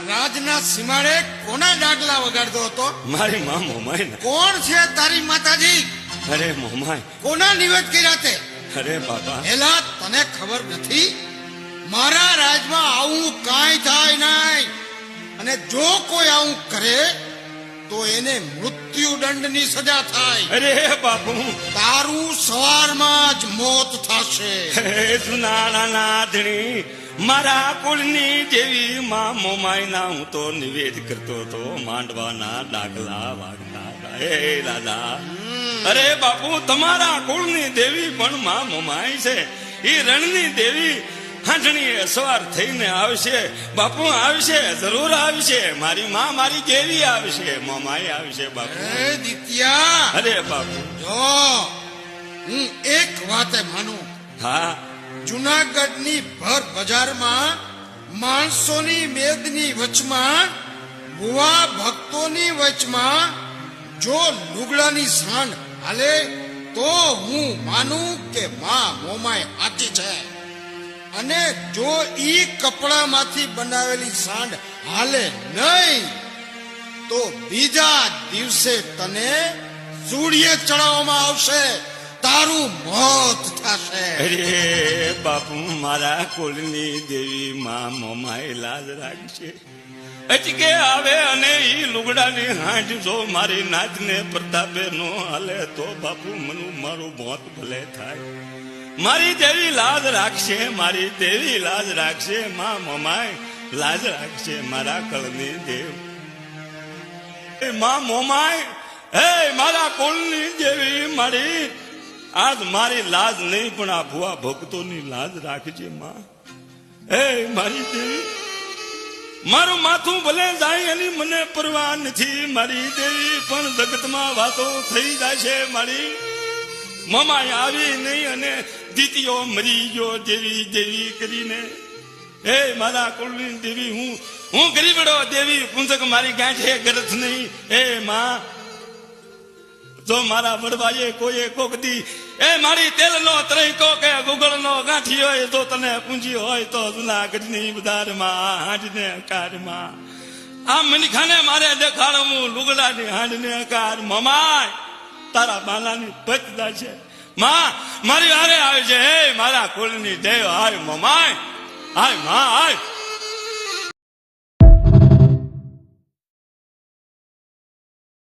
આ રાજના સીમાડે કોના ડાગલા વગાડતો હતો? મારી માં મોમાય ને. કોણ છે તારી માતાજી? અરે મોમાય. કોના નિવેદ કર્યા તે? અરે બાબા. એલા તને ખબર નથી? મારા રાજમાં આવું કાંઈ થાય નહીં, અને જો કોઈ આવું કરે તો એને મૃત્યુદંડની સજા થાય. અરે બાપુ. તારું સવારમાં જ મોત થશે. હે સુનાળા નાથણી, મારા કુળની દેવી માં મોમાયના હું તો નિવેદ કરતો હતો. માંડવાના ડાગલા વાગતા હતા. હે દાદા. અરે બાપુ, તમારા કુળની દેવી પણ માં મોમાય છે. એ રણની દેવી હાંઠણી સવાર થઈને આવશે. બાપુ આવશે, જરૂર આવશે. મારી માં, મારી દેવી આવશે, મોમાય આવશે બાપુ. હે દિત્યા. અરે બાપુ. જો હું એક વાતે માનું. હા. જુનાગઢની ભર બજારમાં માણસોની મેદની વચમાં, ભુવા ભક્તોની વચમાં જો લુગડાની સાંડ હાલે તો હું માનું કે માં મોમાય આતી છે. અને જો ઈ કપડામાંથી બનાવેલી સાંડ હાલે નહીં તો બીજા દિવસે તને સૂળીએ ચડાવવામાં આવશે. તારું મોત થશે. અરે બાપુ, મારા કુળની દેવી માં મોમાય લાજ રાખશે. અચકે આવે અને ઈ લુગડાની હાંઠ જો મારી નાચને પ્રતાપે નો હાલે તો બાપુ મનું મારું મોત ભલે થાય. મારી દેવી લાજ રાખશે, મારી દેવી લાજ રાખશે. માં મોમાય લાજ રાખશે, મારા કળની દેવ. માં મોમાય, હે મારા કુળની દેવી, મારી આજ મારી લાજ નહીં પણ આ ભુવા ભક્તોની લાજ રાખજે માં. હે મારી દેવી, મારું માથું ભલે જાય એની મને પરવા નથી મારી દેવી, પણ જગતમાં વાતો થઈ જાય છે મારી. મમાય આવી નહીં અને દીતીઓ મરી ગયો દેવી દેવી કરીને. હે મારા કુળની દેવી, હું ગરીબડો દેવી પુંજક મારી ગાંઠે ગરજ નહીં. હે માં, જો મારા વડવાએ કોઈએ કોક દી એ મારી તેલનો ત્રૈકો કે ગુગળનો ગાંઠી હોય જો તને પૂંજી હોય તો જુનાગઢની બજારમાં હાંડને અકારમાં આ મનખાને મારે દેખાડવું લુગડાની હાંડને અકાર. મમાય તારા બાલાની પચદા છે. માં મારી હારે આવે છે. હે મારા કુળની દેવ, હાય મમાય, હાય માં, હાય.